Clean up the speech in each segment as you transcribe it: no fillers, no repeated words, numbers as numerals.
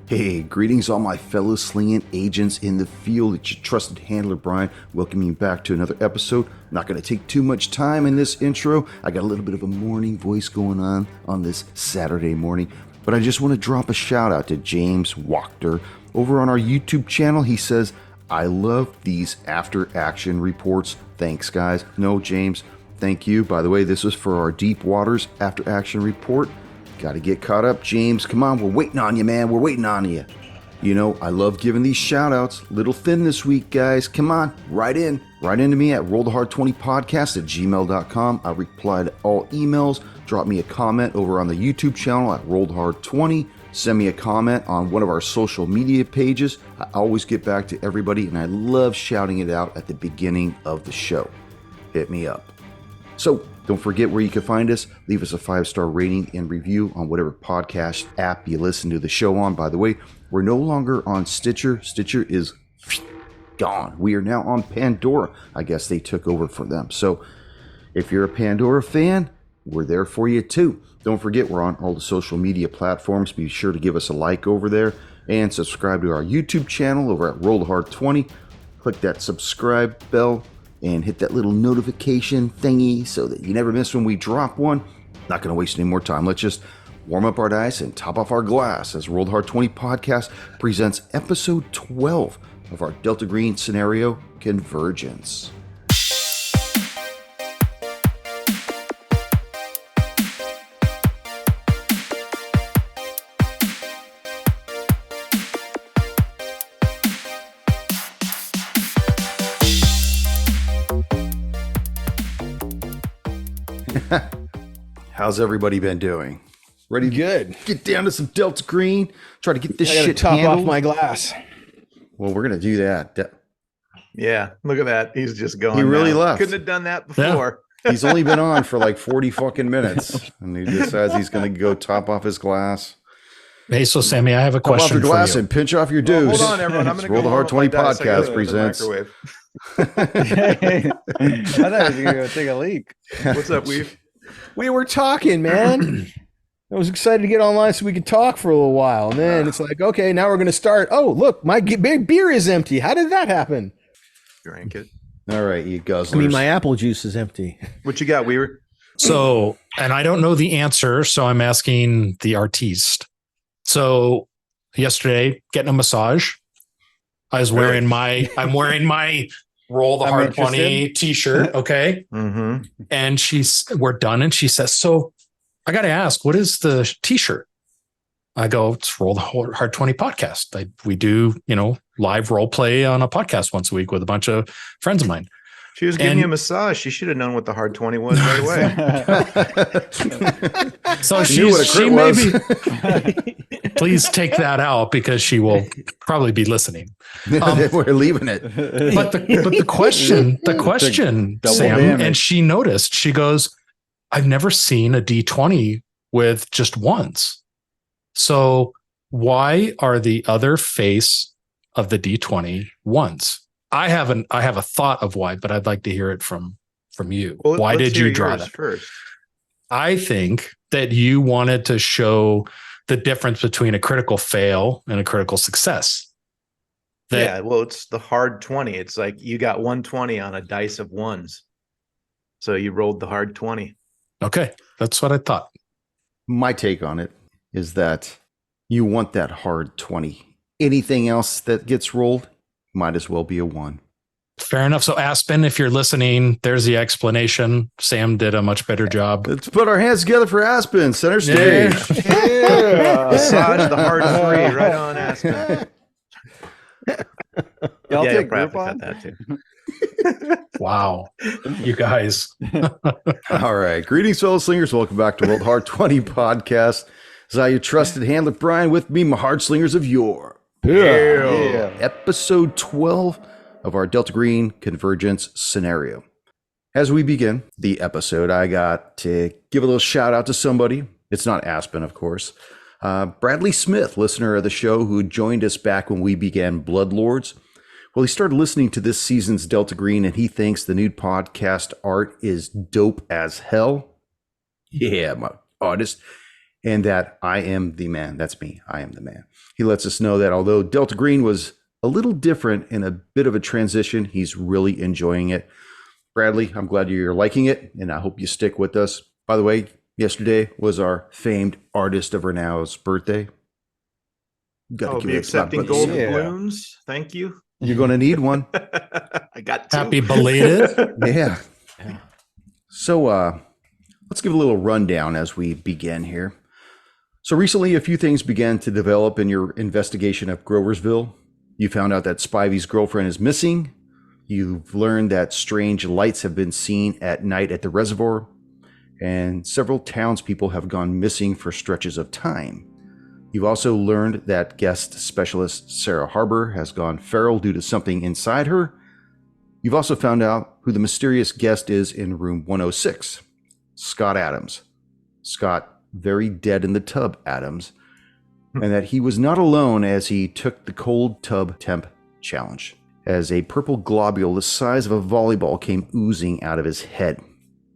Hey, greetings all my fellow slinging agents in the field. It's your trusted handler, Brian, welcoming you back to another episode. I'm not going to take too much time in this intro. I got a little bit of a morning voice going on this Saturday morning, but I just want to drop a shout out to James Wachter over on our YouTube channel. He says, I love these after action reports. Thanks, guys. No, James, thank you. By the way, this is for our Deep Waters after action report. Got to get caught up, James. Come on, we're waiting on you, man. We're waiting on you. You know, I love giving these shout-outs. Little thin this week, guys. Come on, write into me at rollthehard20podcast@gmail.com. I reply to all emails. Drop me a comment over on the YouTube channel at rollthehard20. Send me a comment on one of our social media pages. I always get back to everybody, and I love shouting it out at the beginning of the show. Hit me up. So, don't forget where you can find us. Leave us a 5-star rating and review on whatever podcast app you listen to the show on. By the way, we're no longer on Stitcher. Stitcher is gone. We are now on Pandora. I guess they took over for them. So if you're a Pandora fan, we're there for you too. Don't forget, we're on all the social media platforms. Be sure to give us a like over there and subscribe to our YouTube channel over at Roll Hard 20. Click that subscribe bell and hit that little notification thingy so that you never miss when we drop one. Not going to waste any more time. Let's just warm up our dice and top off our glass as Rolled Hard 20 Podcast presents episode 12 of our Delta Green scenario, Convergence. How's everybody been doing? Ready to get down to some Delta Green? Try to get this shit top handled? off my glass. Well, we're going to do that. Yeah, look at that. He's just going. He really left. Couldn't have done that before. Yeah. He's only been on for like 40 fucking minutes. And he decides he's going to go top off his glass. Hey, so Sammy, I have a Top off question your glass for you. and pinch off your dues. Hold on, everyone. I'm going to Roll the Hard 20 Podcast presents. I thought he was going to go take a leak. What's up, Weave? We were talking, man. I was excited to get online so we could talk for a little while. And then it's like, okay, now we're going to start. Oh, look, my beer is empty. How did that happen? Drank it. All right, you guzzlers. I mean, my apple juice is empty. What you got, Weaver? So, and I don't know the answer, so I'm asking the artiste. So yesterday, getting a massage, I was wearing I'm wearing my Roll the Hard 20 t-shirt. Okay. Mm-hmm. And we're done. And she says, so I got to ask, what is the t-shirt? I go, it's Roll the Hard 20 Podcast. We do, live role play on a podcast once a week with a bunch of friends of mine. She was giving you a massage. She should have known what the Hard 20 was right away. So she knew what a crit was. Please take that out because she will probably be listening. We're leaving it. But the question, Sam, damage. and she noticed, she goes, I've never seen a D20 with just ones. So why are the other face of the D20 ones? I have a thought of why, but I'd like to hear it from you. Well, why did you draw that first? I think that you wanted to show the difference between a critical fail and a critical success. Well, it's the Hard 20. It's like you got 120 on a dice of ones. So you rolled the Hard 20. Okay, that's what I thought. My take on it is that you want that hard 20. Anything else that gets rolled might as well be a 1. Fair enough. So Aspen, if you're listening, there's the explanation. Sam did a much better job. Let's put our hands together for Aspen, center stage. Yeah. Massage the Hard 3 right on Aspen. Y'all You'll take probably Groupon? cut that too. Wow. You guys. All right. Greetings, fellow slingers. Welcome back to World Hard 20 Podcast. This is your trusted handler, Brian, with me, my hard slingers of yore. Yeah. Episode 12 of our Delta Green Convergence scenario. As we begin the episode, I got to give a little shout out to somebody. It's not Aspen, of course. Bradley Smith, listener of the show, who joined us back when we began Bloodlords. Well, he started listening to this season's Delta Green, and he thinks the new podcast art is dope as hell. Yeah, my artist. and that I am the man. That's me. I am the man. He lets us know that although Delta Green was a little different and a bit of a transition, he's really enjoying it. Bradley, I'm glad you're liking it, and I hope you stick with us. By the way, yesterday was our famed artist of Renow's birthday. I'll be accepting golden balloons. Thank you. You're going to need one. I got two. Happy belated. Yeah. So let's give a little rundown as we begin here. So recently, a few things began to develop in your investigation of Groversville. You found out that Spivey's girlfriend is missing. You've learned that strange lights have been seen at night at the reservoir, and several townspeople have gone missing for stretches of time. You've also learned that guest specialist Sarah Harbour has gone feral due to something inside her. You've also found out who the mysterious guest is in room 106, Scott Adams. Scott, very dead in the tub, Adams, and that he was not alone as he took the cold tub temp challenge, as a purple globule the size of a volleyball came oozing out of his head.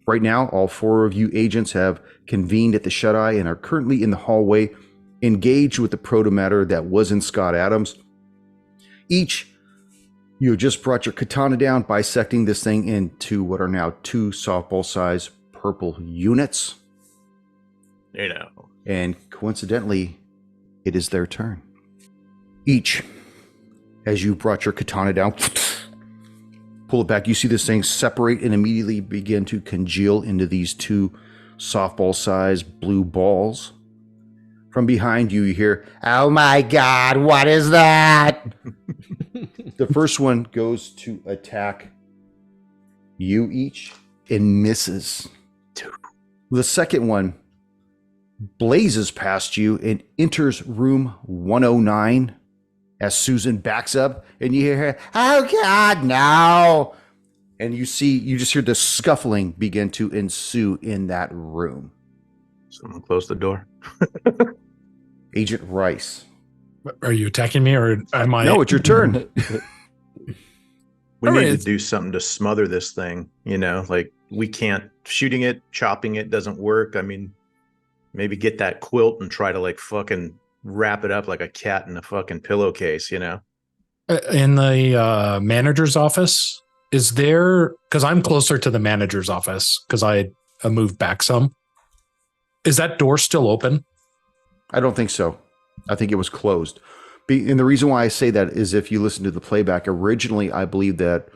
Right now, all 4 of you agents have convened at the shut-eye and are currently in the hallway, engaged with the protomatter that was in Scott Adams. Each, you have just brought your katana down, bisecting this thing into what are now 2 softball-sized purple units. You know. And coincidentally, it is their turn. Each, as you brought your katana down, pull it back, you see this thing separate and immediately begin to congeal into these 2 softball-sized blue balls. From behind you, you hear, "Oh my God, what is that?" The first one goes to attack you each and misses. The second one blazes past you and enters room 109 as Susan backs up, and you hear her, "Oh God, no!" And you just hear the scuffling begin to ensue in that room. Someone close the door. Agent Rice. Are you attacking me, or am I? No, it's your turn. We need to do something to smother this thing. Like we can't. Shooting it, chopping it doesn't work. I mean, maybe get that quilt and try to like fucking wrap it up like a cat in a fucking pillowcase. In the manager's office, is there? Because I'm closer to the manager's office because I moved back some. Is that door still open? I don't think so. I think it was closed. And the reason why I say that is if you listen to the playback, originally I believe that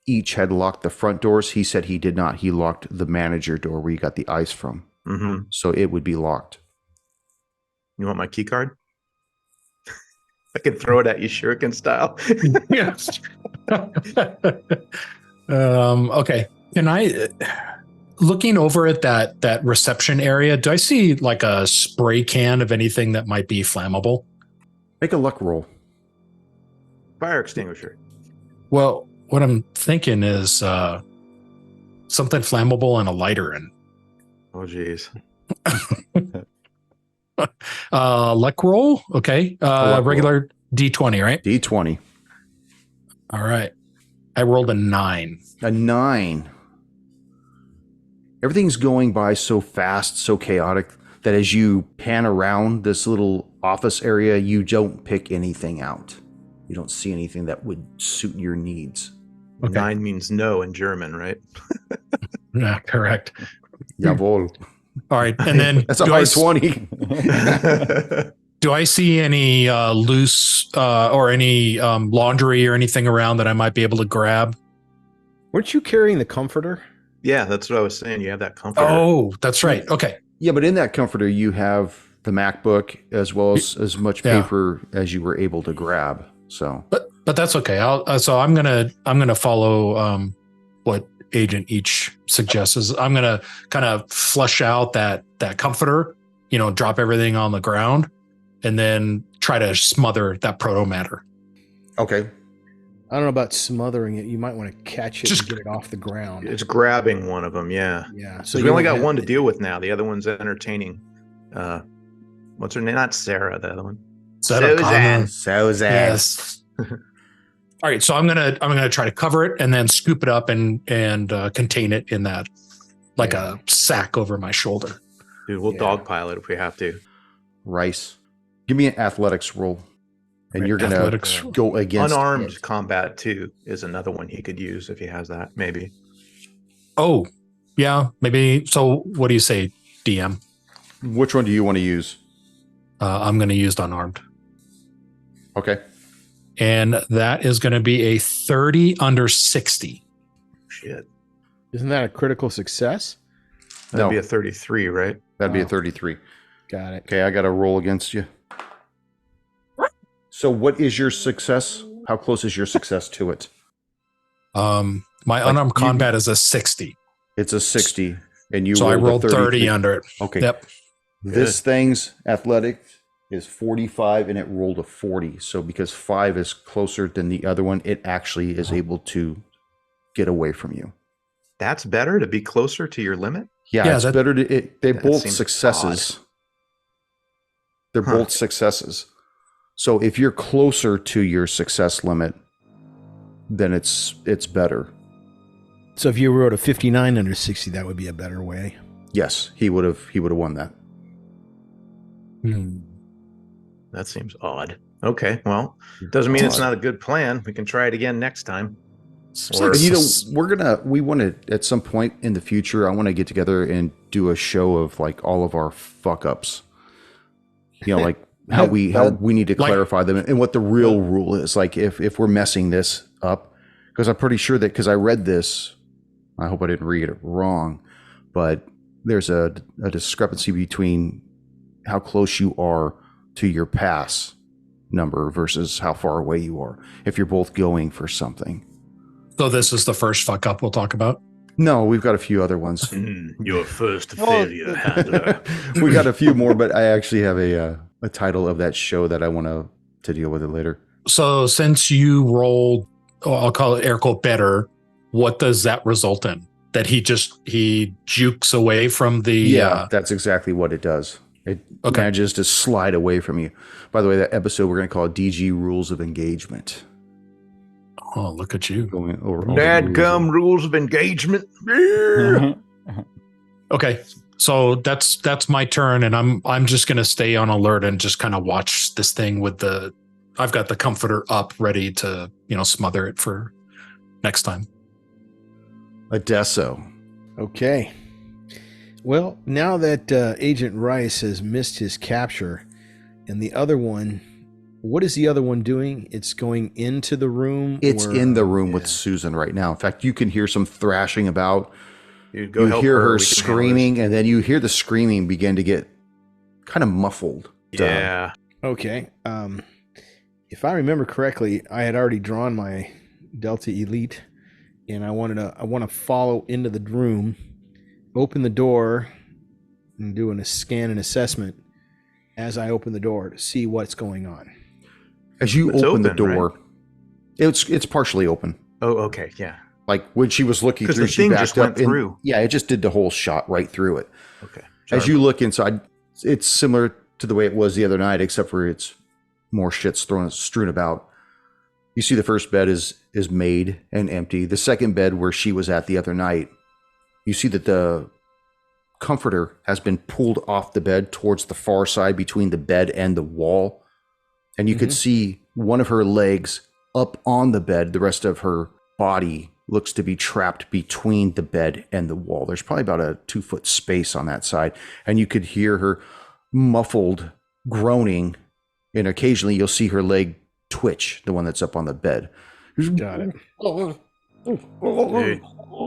each had locked the front doors. He said he did not. He locked the manager door where you got the ice from. Mm-hmm. So it would be locked. You want my key card? I can throw it at you shuriken style. Yes. Okay. Can I... Looking over at that reception area, do I see like a spray can of anything that might be flammable? Make a luck roll. Fire extinguisher. Well, what I'm thinking is something flammable and a lighter in. Oh, geez. Luck roll? Okay. Regular roll. D20, right? D20. All right. I rolled a 9. A 9. Everything's going by so fast, so chaotic, that as you pan around this little office area, you don't pick anything out. You don't see anything that would suit your needs. Okay. 9 means no in German, right? Yeah, correct. Jawohl. All right. And then that's a high 20. Do I see any loose or any laundry or anything around that I might be able to grab? Weren't you carrying the comforter? Yeah, that's what I was saying. You have that comforter. Oh, that's right. Okay. Yeah, but in that comforter, you have the MacBook as well as much paper as you were able to grab. So, but that's okay. So I'm gonna follow what Agent Each suggests. I'm gonna kind of flush out that comforter, drop everything on the ground, and then try to smother that proto matter. Okay. I don't know about smothering it. You might want to catch it and get it off the ground. It's grabbing one of them, yeah. Yeah. So we only got one to deal with now. The other one's entertaining. What's her name? Not Sarah, the other one. Susan. Yes. All right. So I'm gonna try to cover it and then scoop it up and contain it in that a sack over my shoulder. Dude, we'll Yeah. dogpile it if we have to. Rice, give me an athletics roll, and you're gonna Athletics. go against Unarmed it. combat too is another one he could use if he has that. Maybe. Oh, yeah, maybe. So what do you say, DM? Which one do you want to use? I'm going to use unarmed. Okay. And that is going to be a 30 under 60. Shit. Isn't that a critical success? That'd No. be a 33, right? That'd be a Oh. 33. Got it. Okay, I got to roll against you. So, what is your success? How close is your success to it? My Like, unarmed you- combat is a 60. It's a 60, and you So I rolled a 30 under it. Okay. Yep. This thing's athletic is 45, and it rolled a 40. So, because 5 is closer than the other one, it actually is able to get away from you. That's better to be closer to your limit. Yeah, it's that- better to. They're that both seems successes. They're Huh. both successes. So if you're closer to your success limit, then it's better. So if you wrote a 59 under 60, that would be a better way. Yes, he would have won that. Hmm. That seems odd. Okay, well, doesn't mean it's not a good plan. We can try it again next time. Or- And we want to at some point in the future, I want to get together and do a show of like all of our fuck ups. You know, like how we need to Like- clarify them and what the real rule is. Like if we're messing this up, because I'm pretty sure that because I read this, I hope I didn't read it wrong, but there's a discrepancy between how close you are to your pass number versus how far away you are if you're both going for something. So this is the first fuck up we'll talk about. No, we've got a few other ones. Your first failure, handler. We got a few more, but I actually have a title of that show that I want to deal with it later. So since you rolled, I'll call it air quote better, what does that result in? That he jukes away from the That's exactly what it does. It Okay. manages to slide away from you. By the way, that episode we're going to call it DG Rules of Engagement. Oh, look at you. Going over all the Dadgum rules of engagement. Okay. So that's my turn, and I'm just gonna stay on alert and just kind of watch this thing with I've got the comforter up ready to, smother it for next time. Adesso. Okay. Well, now that Agent Rice has missed his capture, and the other one, what is the other one doing? It's going into the room? It's or- in the room with Yeah. Susan right now. In fact, you can hear some thrashing about. Dude, go You help hear her we can handle screaming, and then you hear the screaming begin to get kind of muffled. this. Yeah. Okay. If I remember correctly, I had already drawn my Delta Elite, and I want to follow into the room, open the door, and do a scan and assessment as I open the door to see what's going on. As you It's open the open, door, it's partially open. Oh, okay. Yeah. Like when she was looking 'Cause through, the she thing backed just up went and- through. Yeah, it just did the whole shot right through it. Okay. As you look inside, it's similar to the way it was the other night, except for it's more shit's strewn about. You see, the first bed is made and empty. The second bed where she was at the other night, you see that the comforter has been pulled off the bed towards the far side between the bed and the wall, and you could see one of her legs up on the bed. The rest of her body looks to be trapped between the bed and the wall. There's probably about a 2-foot space on that side. And you could hear her muffled groaning. And occasionally you'll see her leg twitch, the one that's up on the bed. Got it. Dude,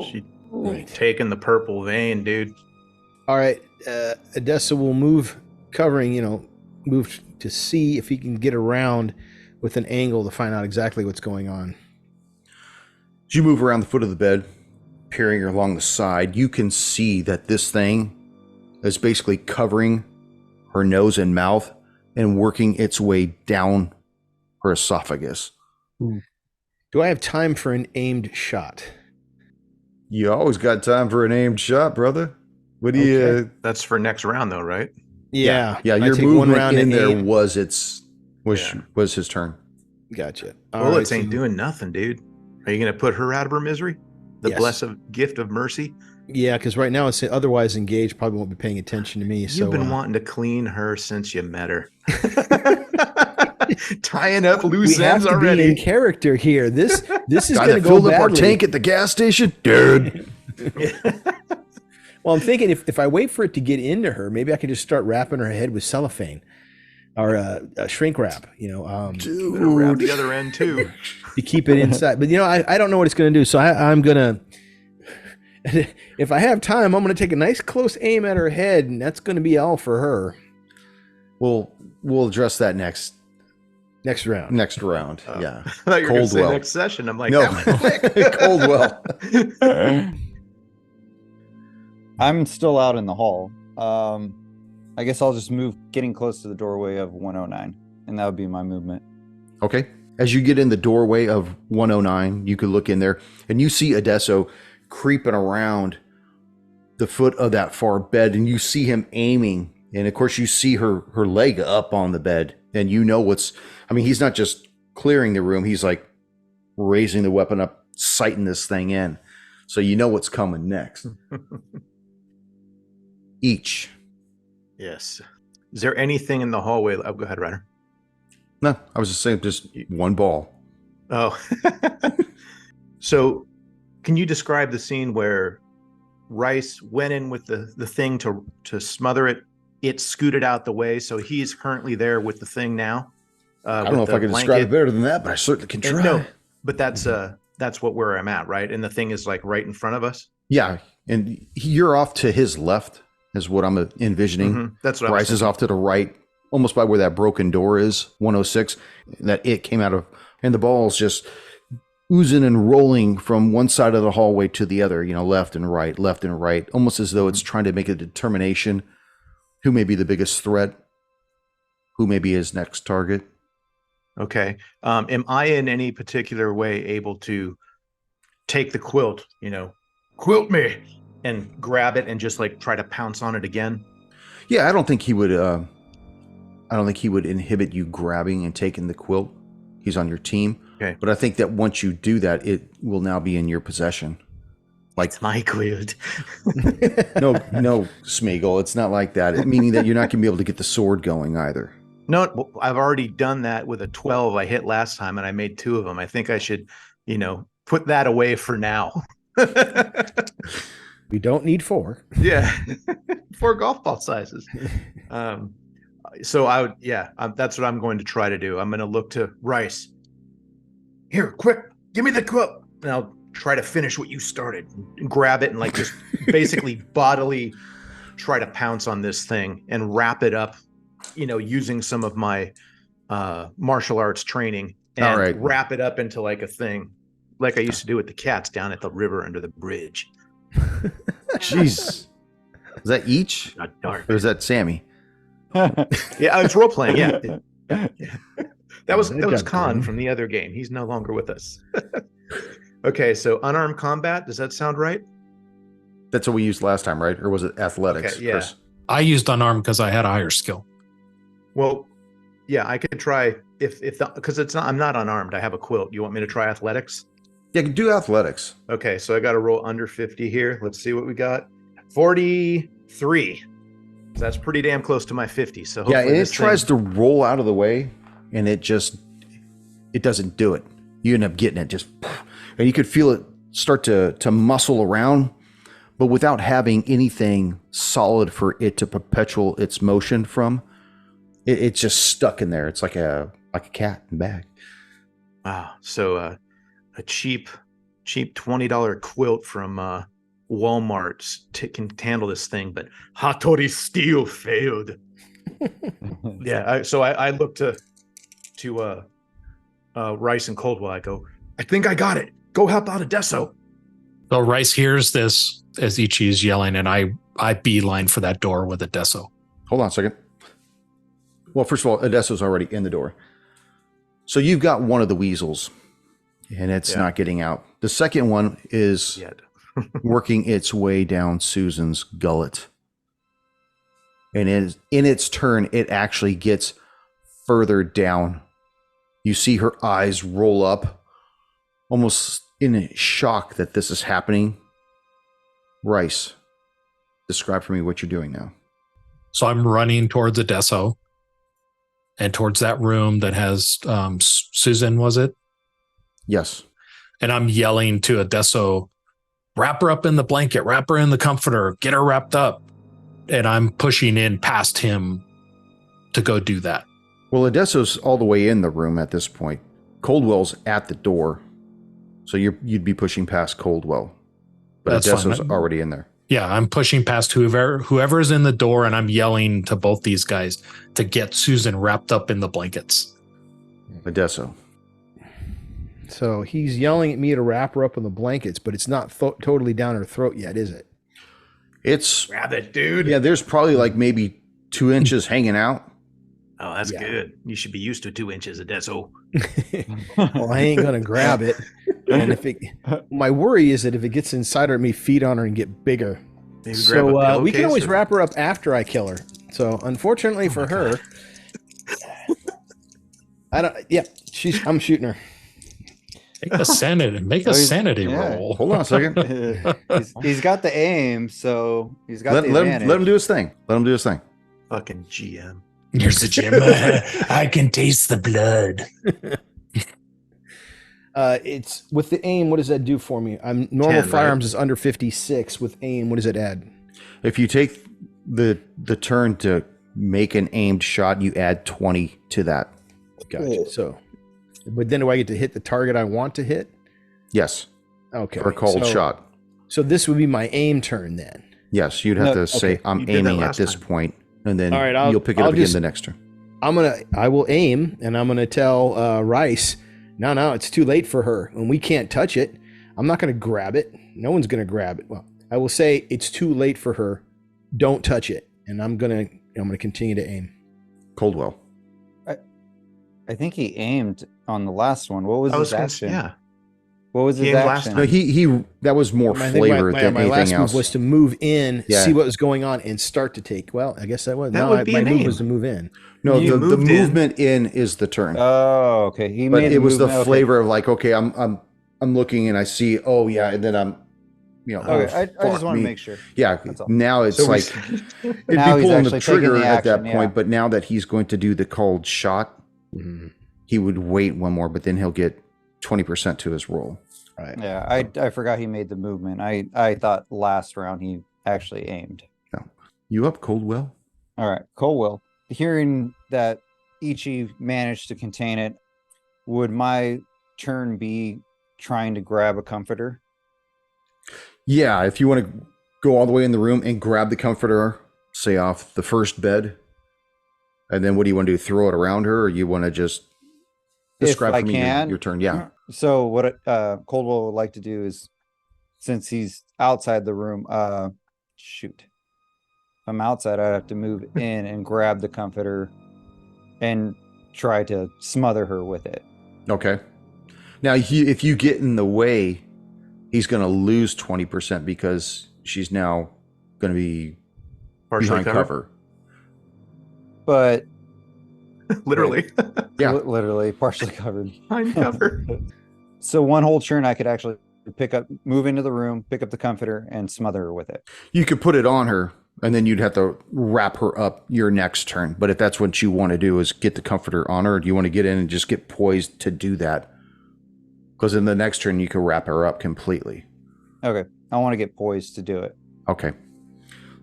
she taking the purple vein, dude. All right. Odessa will move, move to see if he can get around with an angle to find out exactly what's going on. As you move around the foot of the bed, peering along the side, you can see that this thing is basically covering her nose and mouth and working its way down her esophagus. Do I have time for an aimed shot? You always got time for an aimed shot, brother. What do you? That's for next round, though, right? Yeah. Yeah. I Your take movement in to there aim. was Yeah. his turn. Gotcha. Bullets right, ain't so- doing nothing, dude. Are you going to put her out of her misery? The Yes. blessed gift of mercy? Yeah, because right now it's otherwise engaged. Probably won't be paying attention to me. You've been wanting to clean her since you met her. Tying up loose ends already. Be in character here. This is going to go filled up our badly. tank at the gas station, dude. Well, I'm thinking if I wait for it to get into her, maybe I can just start wrapping her head with cellophane or a shrink wrap. You know, wrap the other end too to keep it inside. But I don't know what it's going to do, so I'm gonna. If I have time, I'm going to take a nice close aim at her head, and that's going to be all for her. We'll address that next round. Yeah. I thought you were going to say next session. I'm like, no. Coldwell. I'm still out in the hall. I guess I'll just move, getting close to the doorway of 109, and that would be my movement. Okay. As you get in the doorway of 109, you could look in there, and you see Adesso creeping around the foot of that far bed, and you see him aiming. And of course, you see her leg up on the bed, and he's not just clearing the room, he's like raising the weapon up, sighting this thing in. So you know what's coming next. Each. Yes. Is there anything in the hallway? Oh, go ahead, Ryder. No, I was just saying just one ball. Oh. So can you describe the scene where Rice went in with the thing to smother it? It scooted out the way, so he's currently there with the thing now. I don't know if I can describe it better than that, but I certainly can try. No, but that's where I'm at, right? And the thing is like right in front of us. Yeah, and you're off to his left, is what I'm envisioning. Mm-hmm. That's what Rice is off to the right, almost by where that broken door is, 106. That it came out of, and the ball's just oozing and rolling from one side of the hallway to the other. Left and right, almost as though it's trying to make a determination. Who may be the biggest threat? Who may be his next target? Okay. Am I in any particular way able to take the quilt, quilt me, and grab it and just like try to pounce on it again? Yeah, I don't think he would inhibit you grabbing and taking the quilt. He's on your team. Okay. But I think that once you do that, it will now be in your possession. Like it's my quilt. No, Smeagol, it's not like that. Meaning that you're not going to be able to get the sword going either. No, I've already done that with a 12 I hit last time, and I made 2 of them. I think I should, put that away for now. We don't need 4. Yeah, 4 golf ball sizes. So I would, that's what I'm going to try to do. I'm going to look to Rice. Here, quick, give me the quilt. And I'll try to finish what you started, and grab it and like just basically bodily try to pounce on this thing and wrap it up, using some of my martial arts training, and wrap it up into like a thing like I used to do with the cats down at the river under the bridge. Jeez. Is that each? Not dark. Or is that Sammy? Yeah, it's role playing. Yeah. That was Khan from the other game. He's no longer with us. Okay, so unarmed combat. Does that sound right? That's what we used last time, right? Or was it athletics? Okay, yeah. Chris? I used unarmed because I had a higher skill. Well, yeah, I could try because I'm not unarmed. I have a quilt. You want me to try athletics? Yeah, do athletics. Okay, so I got to roll under 50 here. Let's see what we got. 43. So that's pretty damn close to my 50. So yeah, and it tries to roll out of the way, and it doesn't do it. You end up getting it just, and you could feel it start to muscle around, but without having anything solid for it to perpetuate its motion from. It's just stuck in there. It's like a cat in a bag. Wow. So a cheap $20 quilt from Walmart can handle this thing, but Hattori steel failed. Yeah. So I look to Rice and Coldwell. I go, I think I got it. Go help out Adesso. So Rice hears this as Ichi is yelling, and I beeline for that door with Adesso. Hold on a second. Well, first of all, Adesso's already in the door. So you've got one of the weasels, and it's not getting out. The second one is working its way down Susan's gullet. And in its turn, it actually gets further down. You see her eyes roll up, almost in shock that this is happening. Rice, describe for me what you're doing now. So I'm running towards Adesso and towards that room that has Susan, was it? Yes. And I'm yelling to Adesso, wrap her up in the blanket, wrap her in the comforter, get her wrapped up. And I'm pushing in past him to go do that. Well, Adesso's all the way in the room at this point. Coldwell's at the door. So you'd be pushing past Coldwell. But That's Adesso's fine. already in there. Yeah, I'm pushing past whoever's in the door, and I'm yelling to both these guys to get Susan wrapped up in the blankets. Adesso. So he's yelling at me to wrap her up in the blankets, but it's not totally down her throat yet, is it? It's... Grab it, dude. Yeah, there's probably like maybe 2 inches hanging out. Oh, that's Yeah. good. You should be used to 2 inches of Deso. Well, I ain't gonna grab it. And if it, my worry is that if it gets inside her, it may feed on her and get bigger. Maybe grab a So we can pillowcase always or- wrap her up after I kill her. So unfortunately for her, I don't. Yeah, I'm shooting her. Make a sanity yeah. roll. Hold on a second. he's got the aim, so he's got let, the let advantage. him do his thing. Let him do his thing. Fucking GM. Here's the gym. I can taste the blood. It's with the aim. What does that do for me? I'm normal 10, firearms right? is under 56. With aim, what does it add? If you take the turn to make an aimed shot, you add 20 to that. Gotcha. So, but then do I get to hit the target I want to hit? Yes. Okay. For a cold so, shot. So this would be my aim turn then. Yes, you'd have No, to say, okay. I'm You did that aiming at last this time. point, and then All right, you'll pick it I'll up again just- the next turn. I will aim, and I'm gonna tell Rice, no, it's too late for her, and we can't touch it. I'm not gonna grab it. No one's gonna grab it. Well, I will say it's too late for her. Don't touch it, and I'm gonna continue to aim. Coldwell. I think he aimed on the last one. What was I was his gonna action? yeah. What was He his aimed last action? No, he that was more I think flavor than my anything last else. move was to move in, Yeah. see what was going on, and start to take. Well, I guess that was. That No, would be my an move aim. was to move in. No, You the moved in. movement in is the turn. Oh, okay. He but made it was the movement. Okay. flavor of like, okay, I'm looking and I see, oh yeah, and then I'm, Okay, oh, I just fuck want me. to make sure. Yeah, That's all. now it's So we- like it'd be Now he's pulling the actually taking trigger the at that action, point, yeah. but now that he's going to do the cold shot, he would wait one more, but then he'll get 20% to his roll. Right. Yeah, I forgot he made the movement. I thought last round he actually aimed. You up, Coldwell? All right, Colwell. Hearing that Ichi managed to contain it, would my turn be trying to grab a comforter? Yeah, if you want to go all the way in the room and grab the comforter, say off the first bed, and then what do you want to do? Throw it around her, or you want to just describe I for me can. your turn? Yeah. So what Coldwell would like to do is, since he's outside the room, shoot. If I'm outside, I'd have to move in and grab the comforter and try to smother her with it. Okay. Now, if you get in the way, he's going to lose 20% because she's now going to be Partially behind covered. cover. But Literally. Yeah. literally partially covered. Behind cover. So one whole turn, I could actually move into the room, pick up the comforter, and smother her with it. You could put it on her, and then you'd have to wrap her up your next turn. But if that's what you want to do is get the comforter on her, do you want to get in and just get poised to do that? Because in the next turn, you can wrap her up completely. Okay, I want to get poised to do it. Okay.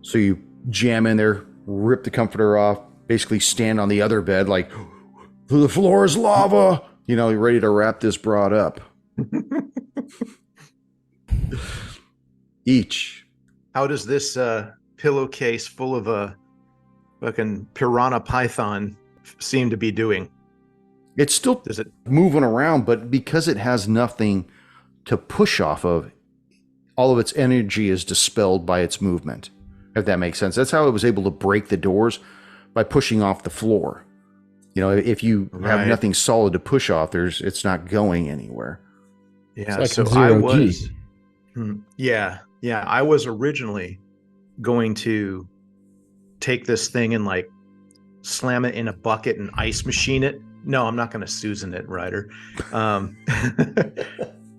So you jam in there, rip the comforter off, basically stand on the other bed like, the floor is lava. You know, you're ready to wrap this broad up. Each. How does this pillowcase full of a fucking piranha python seem to be doing? It's still Does it? moving around, but because it has nothing to push off of, all of its energy is dispelled by its movement, if that makes sense. That's how it was able to break the doors, by pushing off the floor. You know, if you have Right. nothing solid to push off, it's not going anywhere. Yeah. It's like So I zero G. was. Yeah. I was originally going to take this thing and like slam it in a bucket and ice machine it. No, I'm not going to Susan it, Ryder.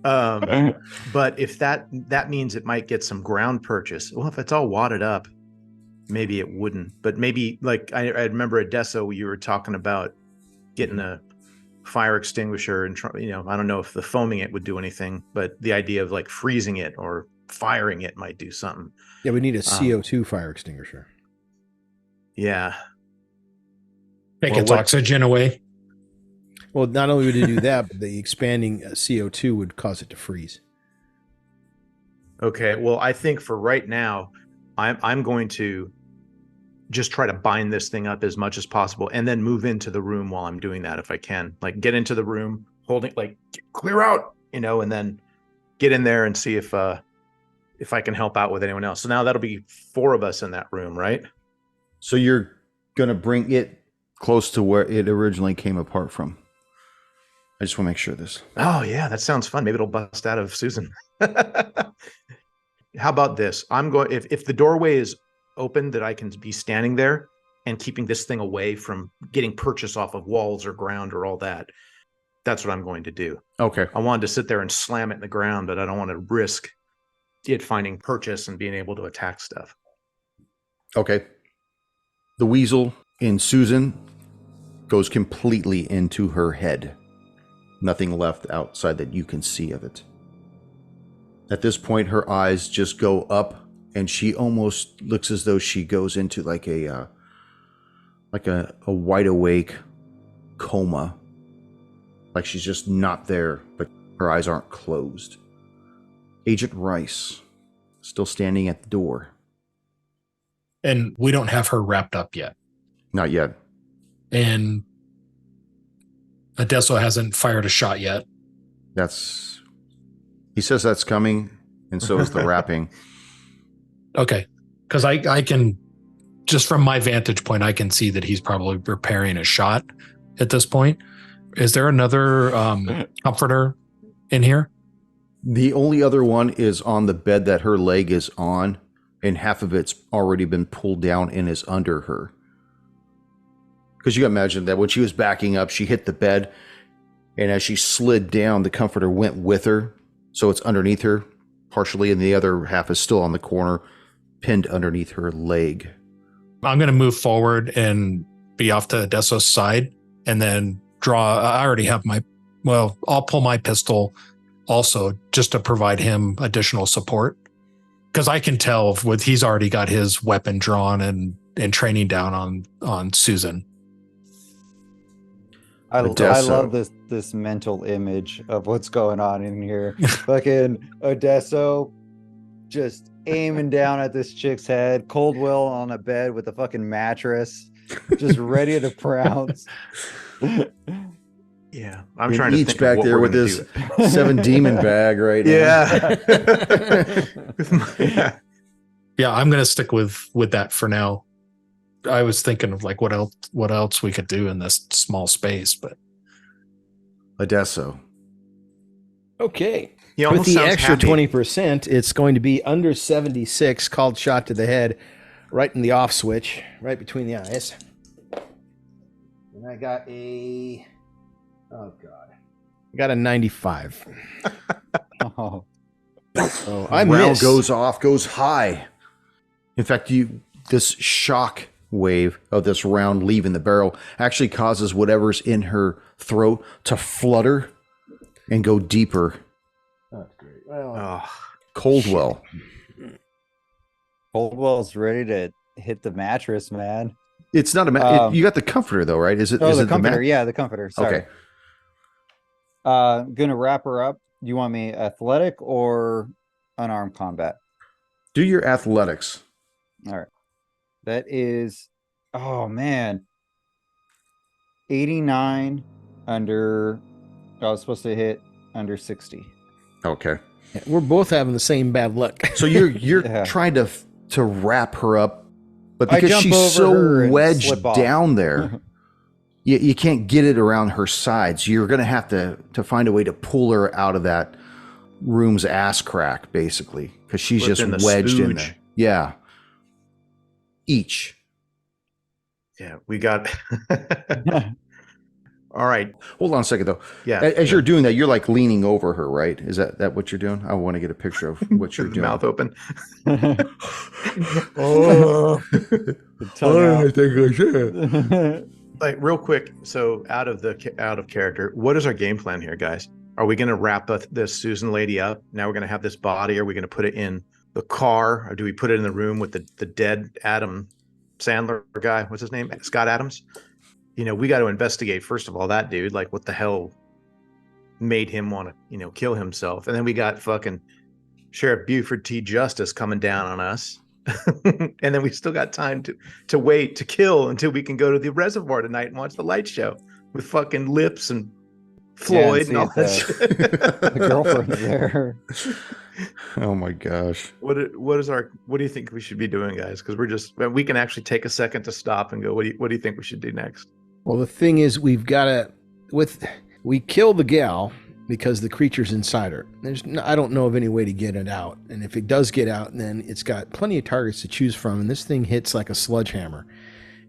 But if that means it might get some ground purchase. Well, if it's all wadded up, maybe it wouldn't. But maybe, like, I remember at Deso, you were talking about getting a fire extinguisher and, I don't know if the foaming it would do anything, but the idea of like freezing it or firing it might do something. Yeah, we need a CO2 fire extinguisher. Yeah. Take its oxygen away. Well, not only would it do that, but the expanding CO2 would cause it to freeze. Okay. Well, I think for right now, I'm going to just try to bind this thing up as much as possible and then move into the room while I'm doing that if I can. Like, get into the room, holding, like, clear out, and then get in there and see if I can help out with anyone else. So now that'll be 4 of us in that room, right? So you're going to bring it close to where it originally came apart from. I just want to make sure this. Oh, yeah, that sounds fun. Maybe it'll bust out of Susan. How about this? I'm going, if the doorway is open, that I can be standing there and keeping this thing away from getting purchase off of walls or ground or all that. That's what I'm going to do. Okay. I wanted to sit there and slam it in the ground, but I don't want to risk it finding purchase and being able to attack stuff. Okay. The weasel in Susan goes completely into her head. Nothing left outside that you can see of it. At this point, her eyes just go up, and she almost looks as though she goes into like a wide awake coma. Like she's just not there, but her eyes aren't closed. Agent Rice, still standing at the door. And we don't have her wrapped up yet. Not yet. And Adesso hasn't fired a shot yet. He says that's coming, and so is the wrapping. Okay. Because I can, just from my vantage point, I can see that he's probably preparing a shot at this point. Is there another comforter in here? The only other one is on the bed that her leg is on, and half of it's already been pulled down and is under her. Because you can imagine that when she was backing up, she hit the bed, and as she slid down, the comforter went with her. So it's underneath her partially, and the other half is still on the corner, pinned underneath her leg. I'm going to move forward and be off to Adesso's side and then draw. I already have I'll pull my pistol also just to provide him additional support. Because I can tell he's already got his weapon drawn and training down on Susan. I love this mental image of what's going on in here. Fucking Odesso just aiming down at this chick's head, Coldwell on a bed with a fucking mattress, just ready to pounce. Yeah, I'm trying to think back there with this 7 demon bag right now. Yeah. Yeah, I'm going to stick with that for now. I was thinking of like what else we could do in this small space, but Adesso. Okay. He With the extra happy. 20%, it's going to be under 76, called shot to the head, right in the off switch, right between the eyes. And I got a 95. Oh. So I Round missed. goes high. In fact, this shock wave of this round leaving the barrel actually causes whatever's in her throat to flutter and go deeper. That's great. Well, Coldwell. Coldwell's ready to hit the mattress, man. It's not you got the comforter though, right? Is it? Oh, is the it comforter. Yeah, the comforter. Sorry. Okay. Gonna wrap her up. Do you want me athletic or unarmed combat? Do your athletics. All right. That is, oh man, 89 under. I was supposed to hit under 60. Okay. we're both having the same bad luck. So you're Yeah. trying to wrap her up, but I because jump she's over her so and wedged slip off. down there, you can't get it around her sides. You're going to have to find a way to pull her out of that room's ass crack, basically, because she's Within just the wedged in spooge. there. Yeah. Each. Yeah, we got. All right. Hold on a second though. Yeah. As you're doing that, you're like leaning over her, right? Is that what you're doing? I want to get a picture of what you're the doing. mouth open. Oh, The tongue out. I think I should. Like real quick. So out of character, what is our game plan here, guys? Are we going to wrap this Susan lady up? Now we're going to have this body. Are we going to put it in the car, or do we put it in the room with the dead Adam Sandler guy? What's his name? Scott Adams. We got to investigate first of all that dude. Like, what the hell made him want to, kill himself? And then we got fucking Sheriff Buford T. Justice coming down on us. And then we still got time to wait to kill until we can go to the reservoir tonight and watch the light show with fucking Lips and Floyd and all that shit. The girlfriend's there. Oh my gosh. What do you think we should be doing, guys? Because we can actually take a second to stop and go, what do you think we should do next? Well, the thing is, we kill the gal because the creature's inside her. I don't know of any way to get it out. And if it does get out, then it's got plenty of targets to choose from. And this thing hits like a sledgehammer.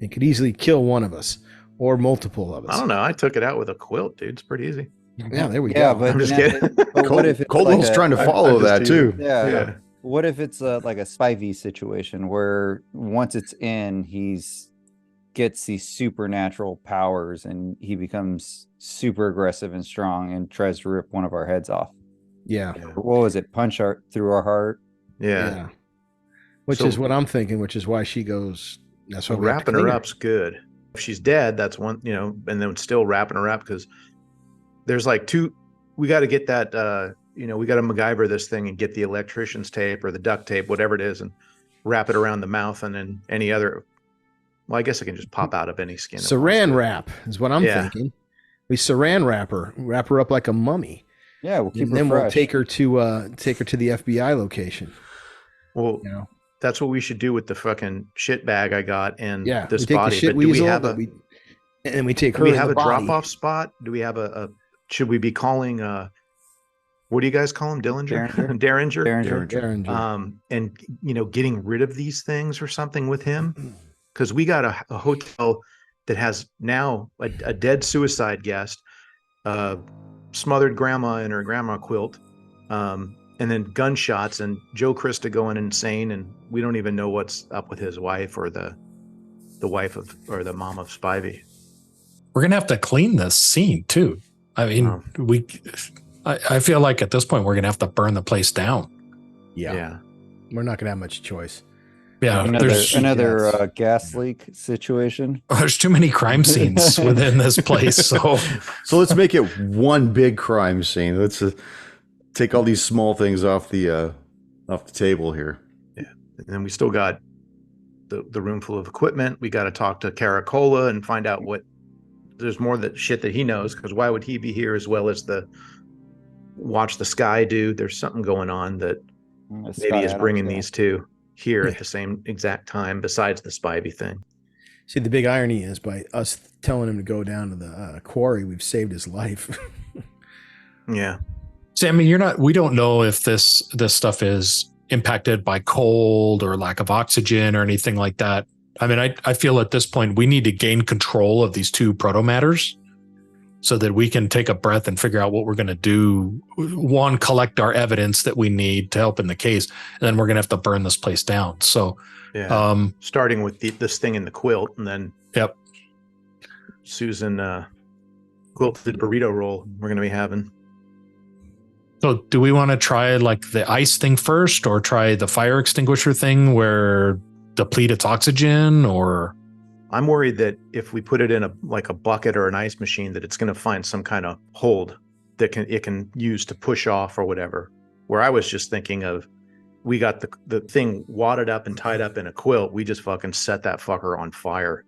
It could easily kill one of us or multiple of us. I don't know. I took it out with a quilt, dude. It's pretty easy. Yeah, there we Yeah, go. but I'm just kidding. But what if it's Coldwell's like trying to follow that too. Yeah. What if it's like a Spivey situation where once it's in, he's gets these supernatural powers and he becomes super aggressive and strong and tries to rip one of our heads off? Yeah. What was it? Punch through our heart? Yeah. Which is what I'm thinking, which is why she goes. That's why wrapping her up's good. If she's dead, that's one, and then still wrapping her up, because there's like two. We got to get that. We got to MacGyver this thing and get the electrician's tape or the duct tape, whatever it is, and wrap it around the mouth, and then any other. Well, I guess it can just pop out of any skin. Saran wrap is what I'm thinking. We saran wrap her up like a mummy. Yeah, we'll keep and her then fresh. we'll take her to the FBI location. Well, that's what we should do with the fucking shit bag I got and this we take body. The shit but do we weasel, have and we take her. Do we have a drop-off spot? Do we have should we be calling what do you guys call him? Derringer. And getting rid of these things or something with him, because we got a hotel that has now a dead suicide guest, smothered grandma in her grandma quilt, and then gunshots and Joe Krista going insane, and we don't even know what's up with his wife or the wife of or the mom of Spivey. We're gonna have to clean this scene too. I mean, I feel like at this point we're gonna have to burn the place down. Yeah. We're not gonna have much choice. Yeah, another gas leak situation. There's too many crime scenes within this place, so let's make it one big crime scene. Let's take all these small things off the table here. Yeah, and then we still got the room full of equipment. We got to talk to Caracola and find out what there's more that shit that he knows, because why would he be here as well as the Watch the Sky dude? There's something going on that maybe is bringing these two here at the same exact time, besides the Spivey thing. See, the big irony is by us telling him to go down to the quarry, we've saved his life. Yeah. See, I mean, we don't know if this stuff is impacted by cold or lack of oxygen or anything like that. I mean, I feel at this point we need to gain control of these two proto-matters so that we can take a breath and figure out what we're going to do. One, collect our evidence that we need to help in the case, and then we're going to have to burn this place down. So, starting with this thing in the quilt, and then Susan quilted burrito roll we're going to be having. So do we want to try like the ice thing first, or try the fire extinguisher thing where deplete its oxygen? Or I'm worried that if we put it in a bucket or an ice machine, that it's going to find some kind of hold that it can use to push off or whatever. Where I was just thinking of, we got the thing wadded up and tied up in a quilt. We just fucking set that fucker on fire.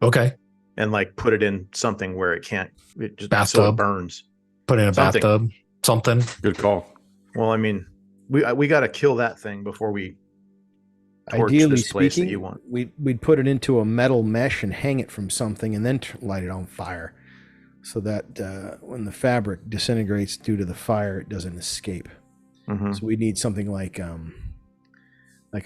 Okay. And put it in something where it just bathtub. So it burns. Put it in a bathtub. Something. Good call. Well, I mean, we got to kill that thing before we torch Ideally this place speaking, that you want. We'd put it into a metal mesh and hang it from something, and then light it on fire, so that when the fabric disintegrates due to the fire, it doesn't escape. Mm-hmm. So we need something like a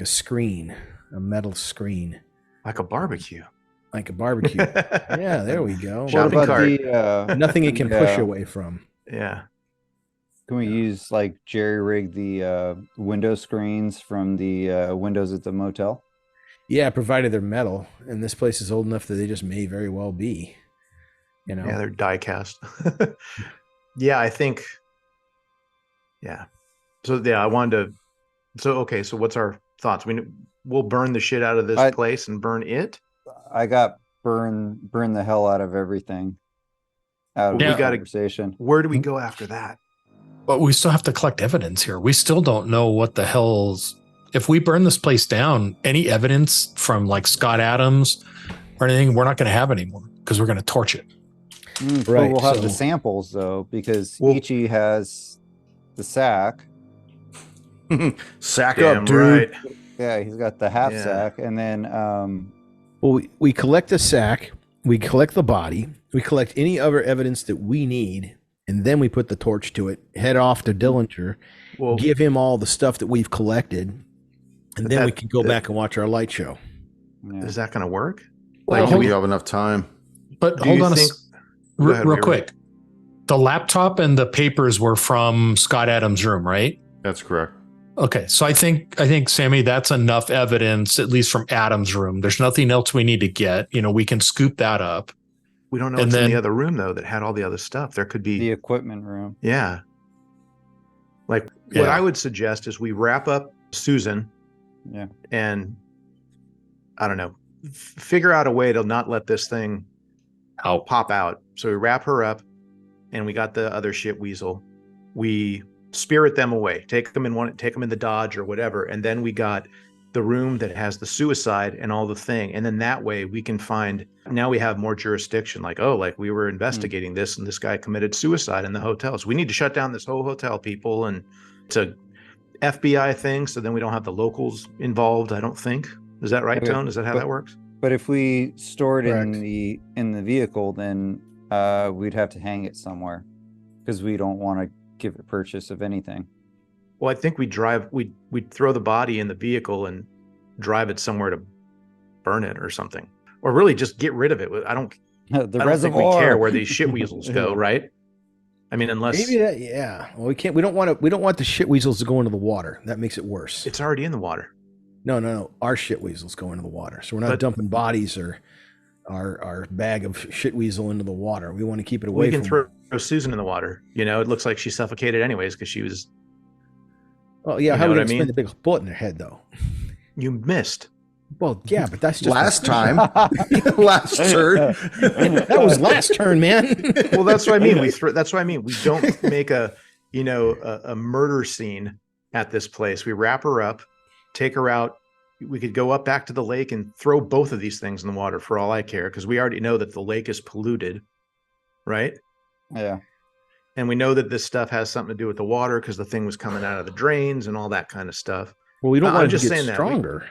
screen, a metal screen, like a barbecue. like a barbecue. Yeah, there we go. What Shopping about cart. Nothing it can push yeah. away from. Yeah. Can we use like jerry rig the window screens from the windows at the motel? Yeah, provided they're metal, and this place is old enough that they just may very well be. You know. Yeah, they're die cast. Yeah, I think. Yeah. So yeah, I wanted to. So okay, so what's our thoughts? We'll burn the shit out of this place and burn it. I got burn the hell out of everything. Out of Yeah. the conversation. Where do we go after that? But we still have to collect evidence here. We still don't know what the hell's. If we burn this place down, any evidence from like Scott Adams or anything, we're not going to have anymore because we're going to torch it. But Right, we'll have so- the samples though, because Well- Ichi has the sack. Sack Damn up, dude. right. Yeah, he's got the half Yeah. sack, and then Well, we collect the sack, we collect the body, we collect any other evidence that we need, and then we put the torch to it, head off to Dillinger, Well, give him all the stuff that we've collected, and But then we that- can go that- back and watch our light show. yeah. is that going to work? Well, Like, hold- we have enough time. But Do hold you on think- Go real ahead, Weaver. quick. The laptop and the papers were from Scott Adams' room, right? That's correct. Okay, so I think Sammy, that's enough evidence, at least from Adams' room. There's nothing else we need to get. You know, we can scoop that up. We don't know And what's in then- the other room though that had all the other stuff. There could be The equipment room. Yeah. Like what Yeah. I would suggest is we wrap up Susan. Yeah. And I don't know, figure out a way to not let this thing Out. pop out. So we wrap her up and we got the other shit weasel. We spirit them away, take them in the Dodge or whatever. And then we got the room that has the suicide and all the thing. And then that way we can find, now we have more jurisdiction. Like, oh, like we were investigating this and this guy committed suicide in the hotel. So we need to shut down this whole hotel, people. And it's a FBI thing. So then we don't have the locals involved, I don't think. Is that right, Okay. Tone? Is that how But- that works? But if we store it Correct. in the vehicle, then we'd have to hang it somewhere because we don't want to give it purchase of anything. Well, I think we'd throw the body in the vehicle and drive it somewhere to burn it or something, or really just get rid of it. I don't think we care where these shit weasels go, right? I mean, unless Maybe that, yeah. Well, we can't. We don't want the shit weasels to go into the water. That makes it worse. it's already in the water. No. Our shit weasels go into the water, so we're not But- dumping bodies or our bag of shit weasel into the water. We want to keep it away We can from. throw Susan in the water. You know, it looks like she suffocated anyways because she was. Well, yeah. you How know are we what I gonna mean? spin the big bullet in her head though? You missed. Well, yeah, but that's just Last time. Last turn. That was last turn, man. Well, that's what I mean. That's what I mean. We don't make a murder scene at this place. We wrap her up, take her out. We could go up back to the lake and throw both of these things in the water for all I care, because we already know that the lake is polluted, right? Yeah. And we know that this stuff has something to do with the water because the thing was coming out of the drains and all that kind of stuff. Well, we don't I'm want it to just get saying that. stronger.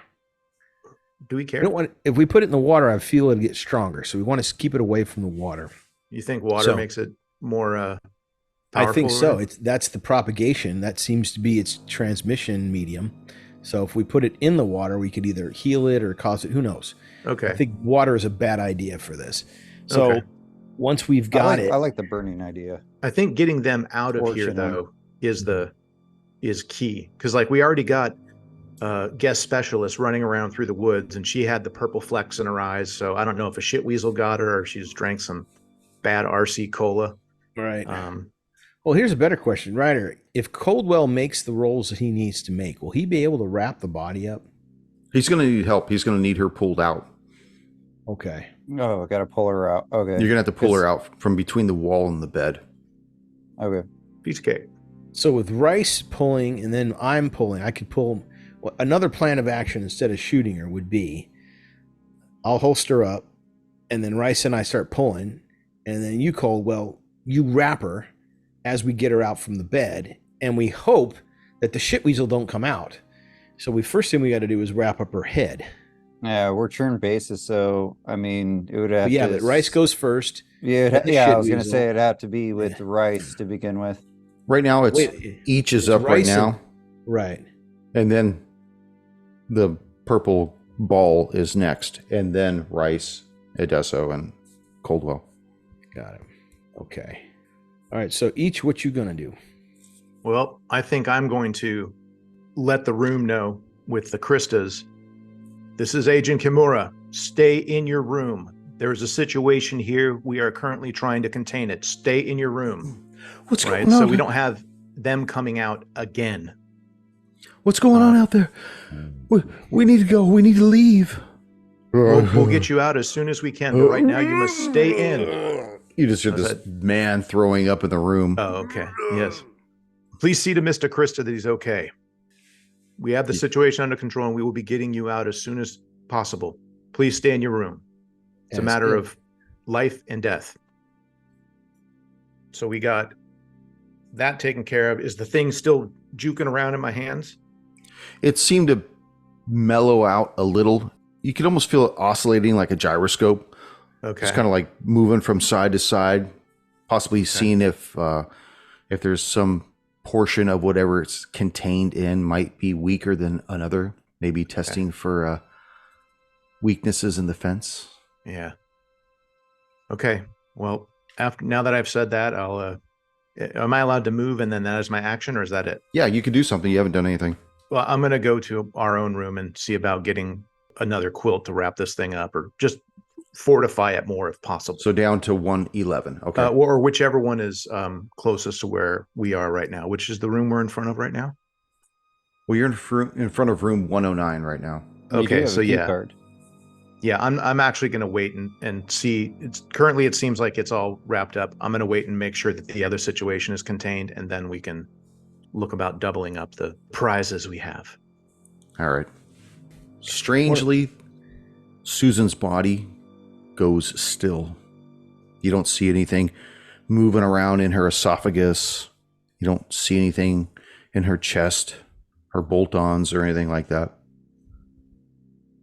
Do we We care? don't want. If we put it in the water, I feel it'll get stronger. So we want to keep it away from the water. You think water So- makes it more I powerful? think so. or- That's the propagation. That seems to be its transmission medium. So if we put it in the water, we could either heal it or cause it. Who knows? Okay. I think water is a bad idea for this. So Okay. once we've got it, I like the burning idea. I think getting them out of here Fortunate. though is key, because like we already got guest specialist running around through the woods, and she had the purple flecks in her eyes. So I don't know if a shit weasel got her or she just drank some bad RC cola. right. Um, Well, here's a better question, Ryder. If Coldwell makes the rolls that he needs to make, will he be able to wrap the body up? He's going to need help. He's going to need her pulled out. Okay. Oh, I got to pull her out. Okay. You're going to have to pull Yes. her out from between the wall and the bed. Okay. piece of cake. So with Rice pulling and then I'm pulling, I could pull. Well, another plan of action instead of shooting her would be I'll holster up and then Rice and I start pulling, and then you, Coldwell, you wrap her as we get her out from the bed, and we hope that the shit weasel don't come out. So first thing we got to do is wrap up her head. Yeah, we're turn basis, so I mean, it would have. But yeah, to, but Rice goes first. Yeah, then the yeah. shit I was gonna weasel. say it'd have to be with Rice to begin with. Right now, it's Wait, each is it's up right Rice now, right. and then the purple ball is next, and then Rice, Edesso and Coldwell. Got it. Okay. All right. So each, what you gonna do? Well, I think I'm going to let the room know with the Kristas. This is Agent Kimura. Stay in your room. There is a situation here. We are currently trying to contain it. Stay in your room. What's Right? going on? So we don't have them coming out again. What's going on out there? We need to go. We need to leave. We'll get you out as soon as we can. But right now, you must stay in. You just heard this man throwing up in the room. Oh, okay. Yes. Please see to Mr. Krista that he's okay. We have the situation under control, and we will be getting you out as soon as possible. Please stay in your room. It's a matter of life and death. So we got that taken care of. Is the thing still juking around in my hands? It seemed to mellow out a little. You could almost feel it oscillating like a gyroscope. Okay. Just kind of like moving from side to side, possibly seeing if there's some portion of whatever it's contained in might be weaker than another. Maybe testing for weaknesses in the fence. Yeah. Okay. Well, now that I've said that, am I allowed to move and then that is my action, or is that it? Yeah, you could do something. You haven't done anything. Well, I'm going to go to our own room and see about getting another quilt to wrap this thing up, or just fortify it more if possible. So down to 111. Okay. Or whichever one is closest to where we are right now, which is the room we're in front of right now. Well, you're in front of room 109 right now. Okay, so yeah. Card. Yeah, I'm actually going to wait and see. Currently, it seems like it's all wrapped up. I'm going to wait and make sure that the other situation is contained, and then we can look about doubling up the prizes we have. All right. Strangely, Susan's body goes still. You don't see anything moving around in her esophagus. You don't see anything in her chest, her bolt-ons, or anything like that.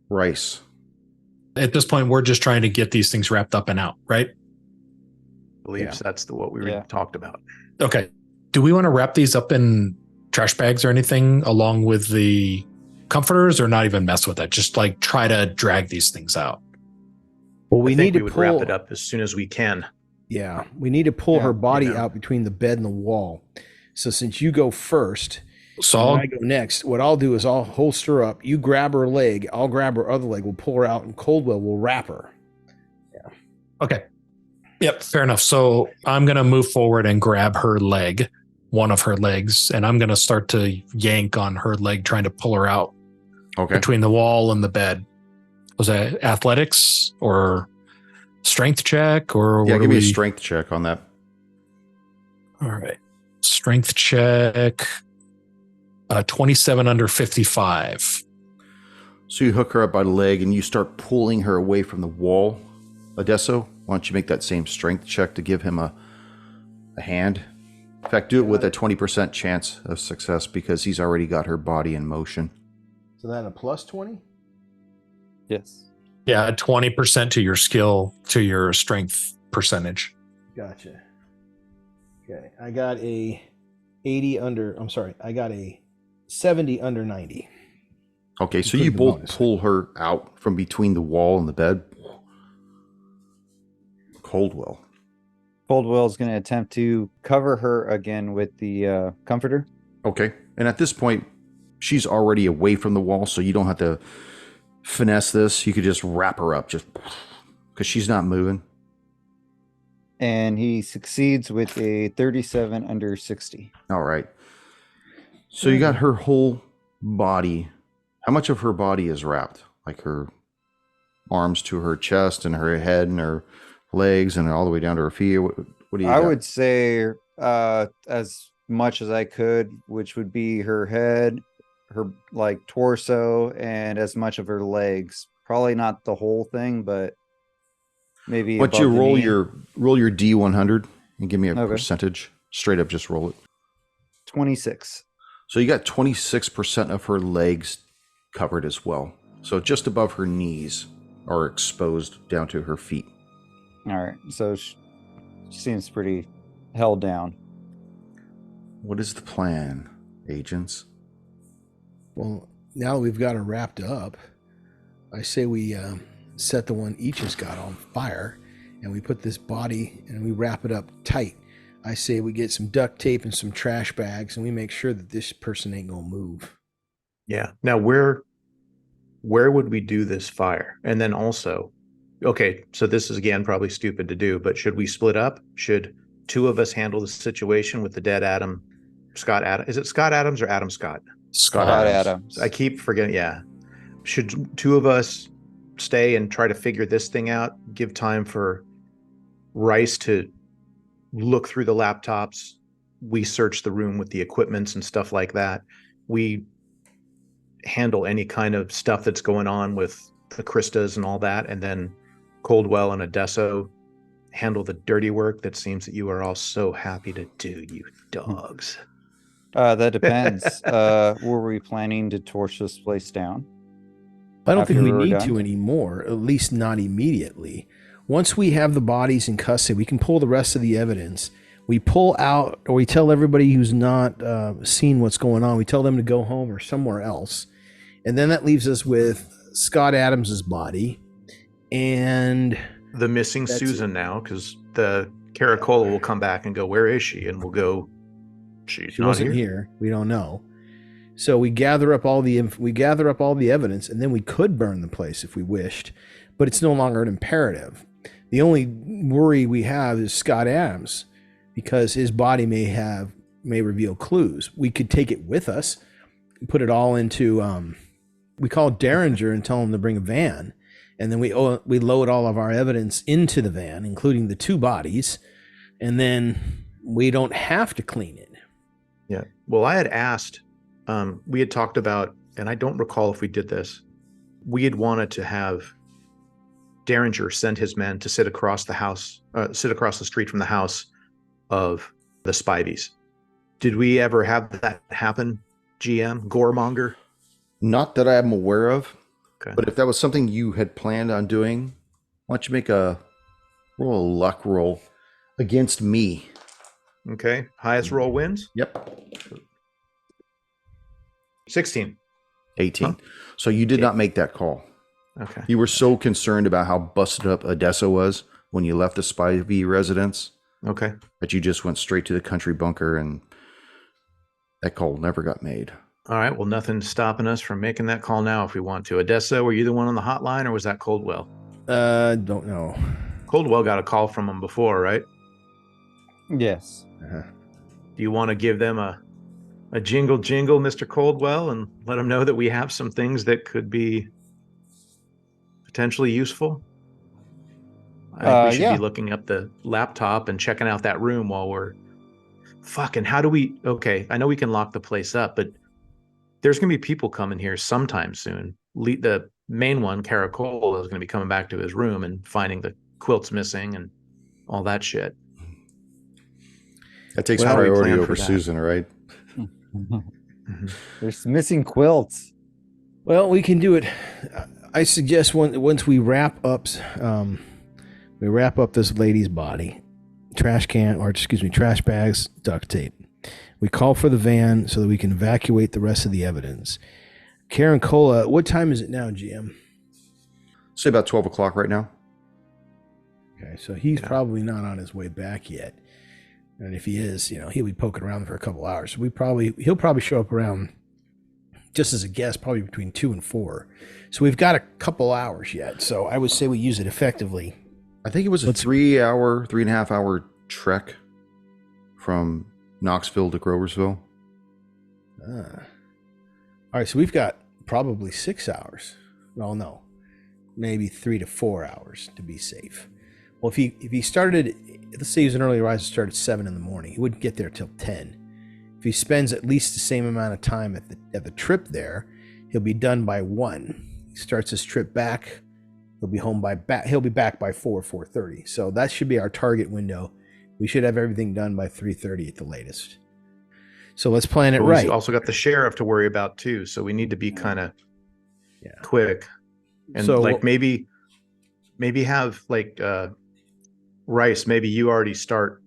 Rice. At this point, we're just trying to get these things wrapped up and out, right? I believe that's what we talked about. Okay. Do we want to wrap these up in trash bags or anything along with the comforters, or not even mess with it? Just like try to drag these things out. Well, we need to would wrap it up as soon as we can. Yeah, we need to pull her body out between the bed and the wall. So since you go first, so I go next, what I'll do is I'll holster up. You grab her leg. I'll grab her other leg. We'll pull her out, and Coldwell will wrap her. Yeah. Okay. Yep. Fair enough. So I'm going to move forward and grab her leg, one of her legs, and I'm going to start to yank on her leg, trying to pull her out between the wall and the bed. Was that athletics or strength check, or give me a strength check on that. All right. Strength check. 27 under 55. So you hook her up by the leg and you start pulling her away from the wall. Adesso, why don't you make that same strength check to give him a hand? In fact, do it with a 20% chance of success because he's already got her body in motion. So that a plus 20? Yes. Yeah, 20% to your skill, to your strength percentage. Gotcha. Okay, I got a 70 under 90. Okay, so you both pull her out from between the wall and the bed. Coldwell's going to attempt to cover her again with the comforter. Okay, and at this point, she's already away from the wall, so you don't have to finesse this. You could just wrap her up, just because she's not moving. And he succeeds with a 37 under 60. All right. So you got her whole body. How much of her body is wrapped? Like her arms to her chest and her head and her legs and all the way down to her feet? What do you got? would say as much as I could, which would be her head, her like torso, and as much of her legs. Probably not the whole thing, but maybe. But you roll your D100 and give me a percentage. Straight up, just roll it. 26. So you got 26% of her legs covered as well. So just above her knees are exposed down to her feet. All right. So she seems pretty held down. What is the plan, agents? Well, now that we've got her wrapped up, I say we set the one each has got on fire, and we put this body and we wrap it up tight. I say we get some duct tape and some trash bags, and we make sure that this person ain't gonna move. Yeah. Now, where would we do this fire? And then also, okay, so this is again probably stupid to do, but should we split up? Should two of us handle the situation with the dead Scott Adams? Is it Scott Adams or Adam Scott? Scott Adams. I keep forgetting. Yeah. Should two of us stay and try to figure this thing out? Give time for Rice to look through the laptops. We search the room with the equipments and stuff like that. We handle any kind of stuff that's going on with the Christas and all that. And then Coldwell and Adesso handle the dirty work that seems that you are all so happy to do, you dogs. That depends. Were we planning to torch this place down? I don't think we After we're need done? to anymore, at least not immediately. Once we have the bodies in custody, we can pull the rest of the evidence. We pull out, or we tell everybody who's not seen what's going on, we tell them to go home or somewhere else. And then that leaves us with Scott Adams's body and The missing That's Susan now, because the Caracola will come back and go, where is she? And we'll go, she's she not wasn't here. We don't know. So we gather up all the evidence, and then we could burn the place if we wished, but it's no longer an imperative. The only worry we have is Scott Adams, because his body may reveal clues. We could take it with us, put it all into we call Derringer and tell him to bring a van, and then we load all of our evidence into the van, including the two bodies, and then we don't have to clean it. Yeah. Well, I had asked, we had talked about, and I don't recall if we did this, we had wanted to have Derringer send his men to sit across the street from the house of the Spivies. Did we ever have that happen, GM? Goremonger? Not that I'm aware of. Okay. But if that was something you had planned on doing, why don't you make a luck roll against me? Okay. Highest roll wins? Yep. 16. 18. Huh? So you did not make that call. Okay. You were so concerned about how busted up Odessa was when you left the Spivey residence Okay. that you just went straight to the country bunker, and that call never got made. All right. Well, nothing's stopping us from making that call now if we want to. Odessa, were you the one on the hotline, or was that Coldwell? Don't know. Coldwell got a call from him before, right? Yes. Do you want to give them a jingle, Mr. Coldwell, and let them know that we have some things that could be potentially useful? I think we should yeah. be looking up the laptop and checking out that room while we're fucking. How do we? Okay, I know we can lock the place up, but there's going to be people coming here sometime soon. The main one, Caracola, is going to be coming back to his room and finding the quilts missing and all that shit. That takes Well, we priority planned over for that. Susan, right? Mhm. There's missing quilts. Well, we can do it. I suggest once we wrap up this lady's body, trash bags, duct tape. We call for the van so that we can evacuate the rest of the evidence. Karen Cola, what time is it now, GM? Say about 12 o'clock right now. Okay, so he's probably not on his way back yet. And if he is, he'll be poking around for a couple hours. So he'll probably show up around, just as a guess, probably between 2 and 4. So we've got a couple hours yet. So I would say we use it effectively. I think it was a 3.5 hour trek from Knoxville to Groversville. All right, so we've got probably 6 hours. Well, no, maybe 3 to 4 hours to be safe. Well, if he started, let's say he was an early riser, started at 7 in the morning, he wouldn't get there till 10. If he spends at least the same amount of time at the trip there, he'll be done by 1. He starts his trip back. He'll be back by 4:30. So that should be our target window. We should have everything done by 3:30 at the latest. So let's plan it But right. We also got the sheriff to worry about too, so we need to be kind of quick. And So maybe have Rice, maybe you already start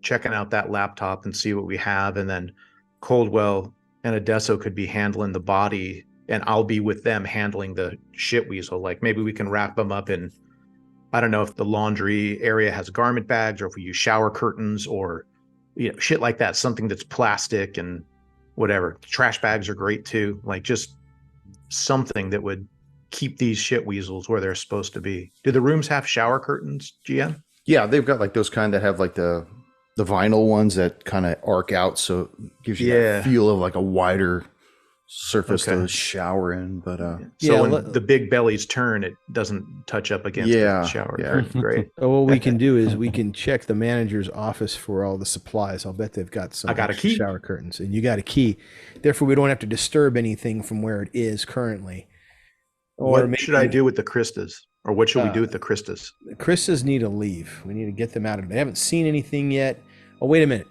checking out that laptop and see what we have, and then Coldwell and Adesso could be handling the body and I'll be with them handling the shit weasel. Like maybe we can wrap them up in, I don't know if the laundry area has garment bags or if we use shower curtains or, shit like that. Something that's plastic and whatever. Trash bags are great too. Like just something that would keep these shit weasels where they're supposed to be. Do the rooms have shower curtains, GM? Yeah, they've got like those kind that have like the vinyl ones that kind of arc out, so it gives you that feel of like a wider surface to shower in. But so when the big bellies turn, it doesn't touch up against the shower curtain. Great. So what we can do is we can check the manager's office for all the supplies. I'll bet they've got some. I got a key. Shower curtains, and you got a key. Therefore, we don't have to disturb anything from where it is currently. Or what should I do with the Christas? Or what should we do with the Christas? The Christas need to leave. We need to get them out of. They haven't seen anything yet. Oh, wait a minute.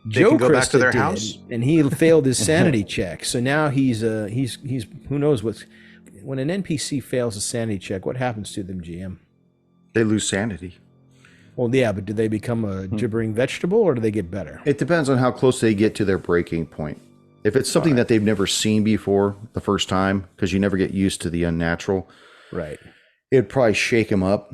They can go back to their house, and he failed his sanity check. So now he's who knows what's. When an NPC fails a sanity check, what happens to them, GM? They lose sanity. Well, yeah, but do they become a gibbering vegetable, or do they get better? It depends on how close they get to their breaking point. If it's something that they've never seen before the first time, because you never get used to the unnatural, right? It'd probably shake them up,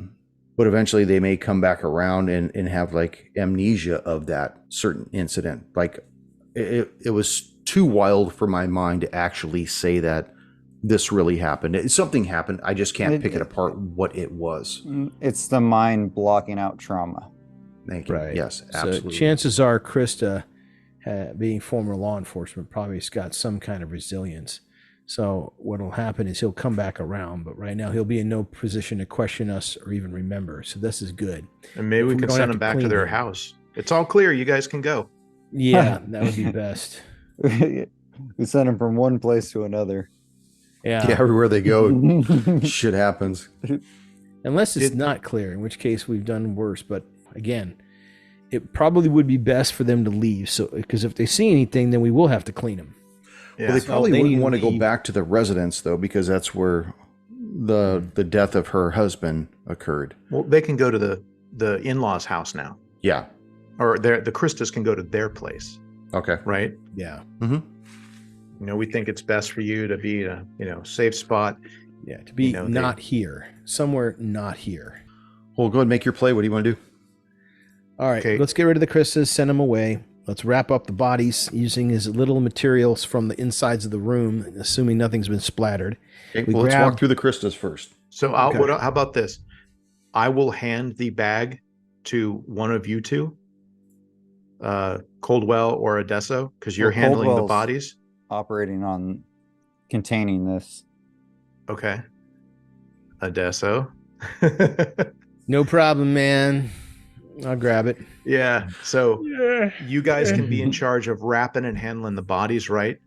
but eventually they may come back around and have like amnesia of that certain incident. Like it was too wild for my mind to actually say that this really happened. Something happened. I just can't pick it apart what it was. It's the mind blocking out trauma. Thank you. Right. Yes, absolutely. So chances are Krista, being former law enforcement, probably has got some kind of resilience. So what will happen is he'll come back around, but right now he'll be in no position to question us or even remember. So this is good. And maybe we can send them back to their house. It's all clear. You guys can go. Yeah, that would be best. We send them from one place to another. Yeah, everywhere they go, shit happens. Unless it's not clear, in which case we've done worse. But again, it probably would be best for them to leave. So, because if they see anything, then we will have to clean them. Yeah. Well, they probably wouldn't want to go back to the residence, though, because that's where the death of her husband occurred. Well, they can go to the in-laws' house now. Yeah. Or the Christas can go to their place. Okay. Right? Yeah. Mm-hmm. We think it's best for you to be in a safe spot. Yeah, to be not here. Somewhere not here. Well, go ahead and make your play. What do you want to do? All right, let's get rid of the Christas, send them away. Let's wrap up the bodies using as little materials from the insides of the room, assuming nothing's been splattered. Okay, let's walk through the Christas first. So how about this? I will hand the bag to one of you two, Coldwell or Adesso, because you're handling the bodies. Operating on containing this. Okay. Adesso. No problem, man. I'll grab it. Yeah. So you guys can be in charge of wrapping and handling the bodies, right?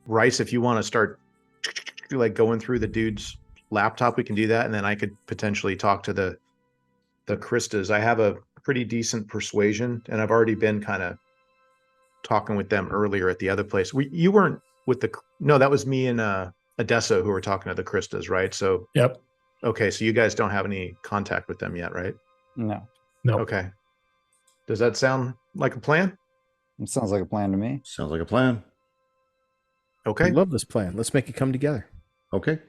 Rice, if you want to start like going through the dude's laptop, we can do that. And then I could potentially talk to the Christas. I have a pretty decent persuasion, and I've already been kind of talking with them earlier at the other place. You weren't with that was me and Adesso who were talking to the Christas, right? So yep. Okay, so you guys don't have any contact with them yet, right? No. Okay. Does that sound like a plan? It sounds like a plan to me. Sounds like a plan. Okay. I love this plan. Let's make it come together. Okay.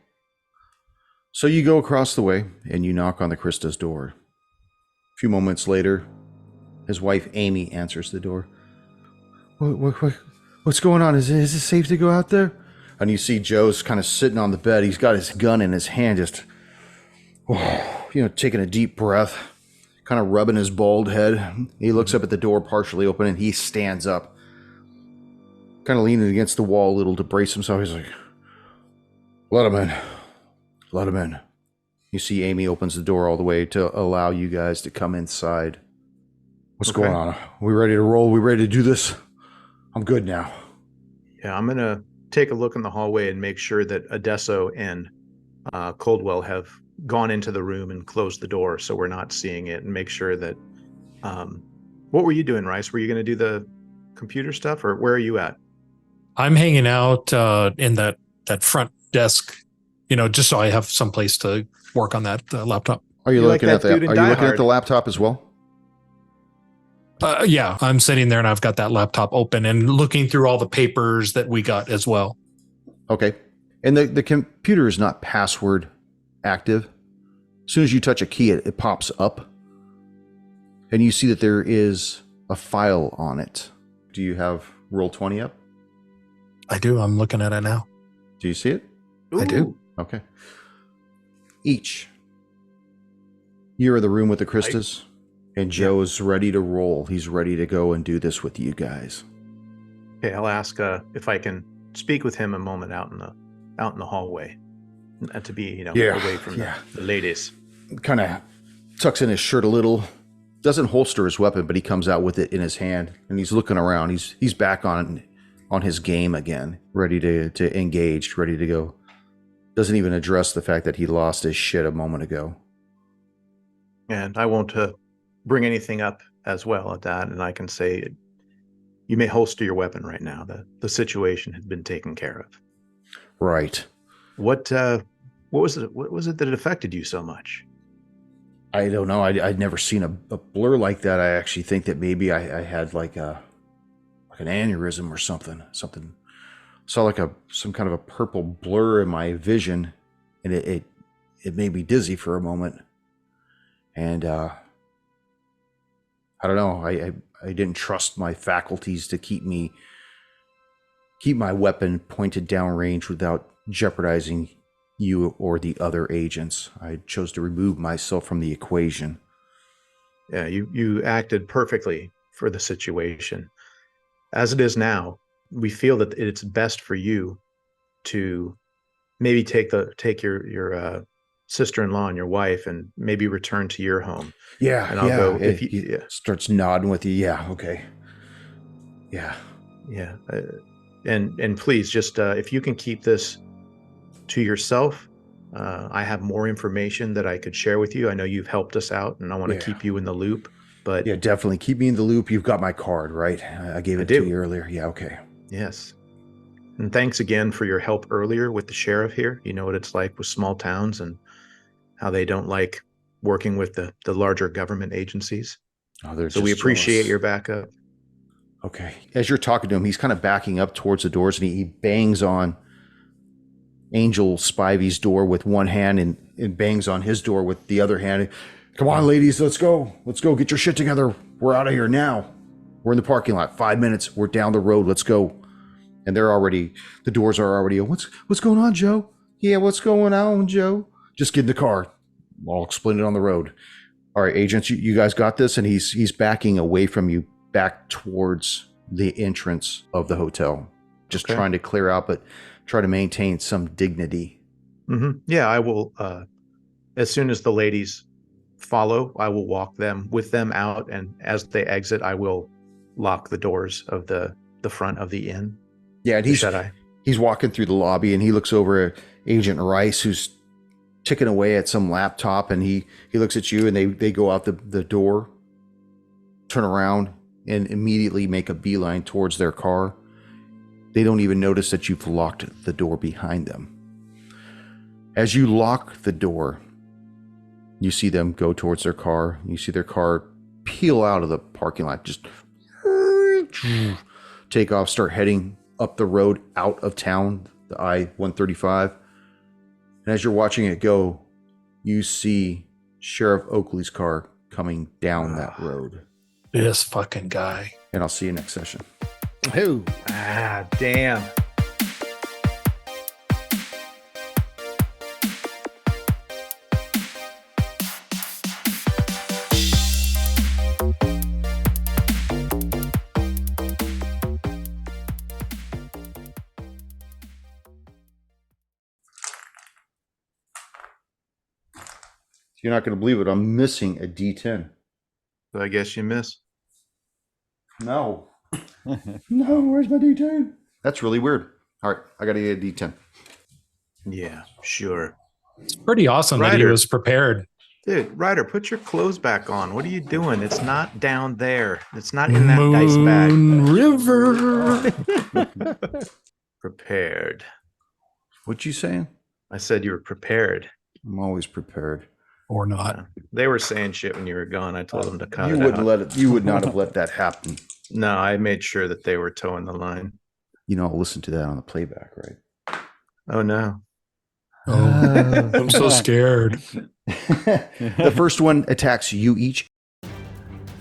So you go across the way and you knock on the Christa's door. A few moments later, his wife Amy answers the door. What's going on? Is it safe to go out there? And you see Joe's kind of sitting on the bed. He's got his gun in his hand, just taking a deep breath, kind of rubbing his bald head. He looks up at the door partially open and he stands up, kind of leaning against the wall a little to brace himself. He's like, let him in. Let him in. You see Amy opens the door all the way to allow you guys to come inside. What's going on? Are we ready to roll? We ready to do this? I'm good now. Yeah, I'm going to take a look in the hallway and make sure that Adesso and Coldwell have gone into the room and closed the door so we're not seeing it, and make sure that what were you doing, Rice? Were you going to do the computer stuff, or where are you at? I'm hanging out in that front desk, just so I have some place to work on that laptop. Are you looking at that? Are you looking at the laptop as well? Yeah, I'm sitting there and I've got that laptop open and looking through all the papers that we got as well. Okay. And the computer is not password active. As soon as you touch a key, it pops up. And you see that there is a file on it. Do you have Roll20 up? I do. I'm looking at it now. Do you see it? I do. Okay. Each. You're in the room with the Christas, and Joe is ready to roll. He's ready to go and do this with you guys. Okay, I'll ask if I can speak with him a moment out in the hallway, to be away from the ladies. Kind of tucks in his shirt a little. Doesn't holster his weapon, but he comes out with it in his hand, and he's looking around. He's back on his game again, ready to engage, ready to go. Doesn't even address the fact that he lost his shit a moment ago. And I won't bring anything up as well at that, and I can say, you may holster your weapon right now. The situation has been taken care of. Right. What was it? What was it that affected you so much? I don't know. I'd never seen a blur like that. I actually think that maybe I had like an aneurysm or something. Saw like some kind of a purple blur in my vision, and it made me dizzy for a moment. And I don't know. I didn't trust my faculties to keep my weapon pointed downrange without jeopardizing you or the other agents. I chose to remove myself from the equation. Yeah, you acted perfectly for the situation. As it is now, we feel that it's best for you to maybe take your sister-in-law and your wife and maybe return to your home. Yeah, and I'll go if he starts nodding with you. Yeah, okay. Yeah. And please just if you can keep this to yourself. I have more information that I could share with you. I know you've helped us out, and I want to keep you in the loop. But yeah, definitely keep me in the loop. You've got my card, right? I gave it to you earlier. Yeah, okay. Yes. And thanks again for your help earlier with the sheriff here. You know what it's like with small towns and how they don't like working with the larger government agencies. So we appreciate your backup. Okay. As you're talking to him, he's kind of backing up towards the doors, and he bangs on Angel Spivey's door with one hand and bangs on his door with the other hand. Come on, ladies, let's go. Let's go. Get your shit together. We're out of here now. We're in the parking lot. 5 minutes. We're down the road. Let's go. And the doors are already, what's going on, Joe? Yeah, what's going on, Joe? Just get in the car. I'll explain it on the road. All right, agents, you guys got this? And he's backing away from you, back towards the entrance of the hotel. Just trying to clear out, but try to maintain some dignity. Mm-hmm. Yeah, I will. As soon as the ladies follow, I will walk with them out, and as they exit, I will lock the doors of the front of the inn. Yeah, and he's walking through the lobby, and he looks over at Agent Rice, who's ticking away at some laptop, and he looks at you, and they go out the door, turn around, and immediately make a beeline towards their car. They don't even notice that you've locked the door behind them. As you lock the door, you see them go towards their car. You see their car peel out of the parking lot, just take off, start heading up the road out of town, the I-135. And as you're watching it go, you see Sheriff Oakley's car coming down that road. This fucking guy. And I'll see you next session. Who? Damn. You're not going to believe it. I'm missing a D10. So I guess you miss. No. No, where's my D10? That's really weird. All right, I got to get a D10. Yeah, sure. It's pretty awesome that he was prepared. Dude, Ryder, put your clothes back on. What are you doing? It's not down there. It's not in that dice bag. River. Prepared. What you saying? I said you were prepared. I'm always prepared. Or not. They were saying shit when you were gone. I told them to cut it out. You would not have let that happen. No, I made sure that they were towing the line. I'll listen to that on the playback, right? Oh no. Oh, I'm so scared. The first one attacks you each.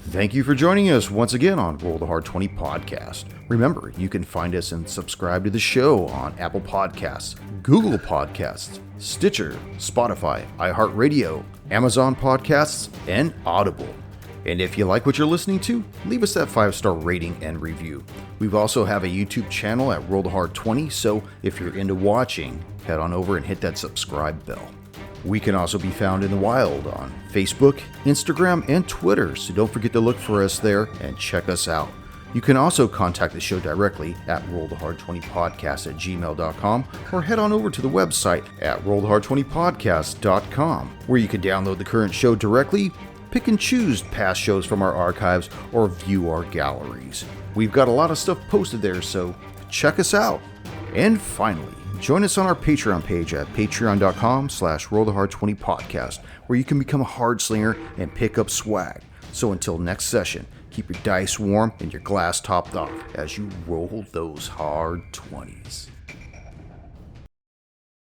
Thank you for joining us once again on Roll the Hard 20 podcast. Remember, you can find us and subscribe to the show on Apple Podcasts, Google Podcasts, Stitcher, Spotify, iHeartRadio, Amazon Podcasts, and Audible. And if you like what you're listening to, leave us that 5-star rating and review. We also have a YouTube channel at Roll the Hard 20, so if you're into watching, head on over and hit that subscribe bell. We can also be found in the wild on Facebook, Instagram, and Twitter, so don't forget to look for us there and check us out. You can also contact the show directly at rollthehard20podcast@gmail.com or head on over to the website at rollthehard20podcast.com, where you can download the current show directly, pick and choose past shows from our archives, or view our galleries. We've got a lot of stuff posted there, so check us out. And finally, join us on our Patreon page at patreon.com/rollthehard20podcast, where you can become a hard slinger and pick up swag. So until next session, keep your dice warm and your glass topped off as you roll those hard 20s.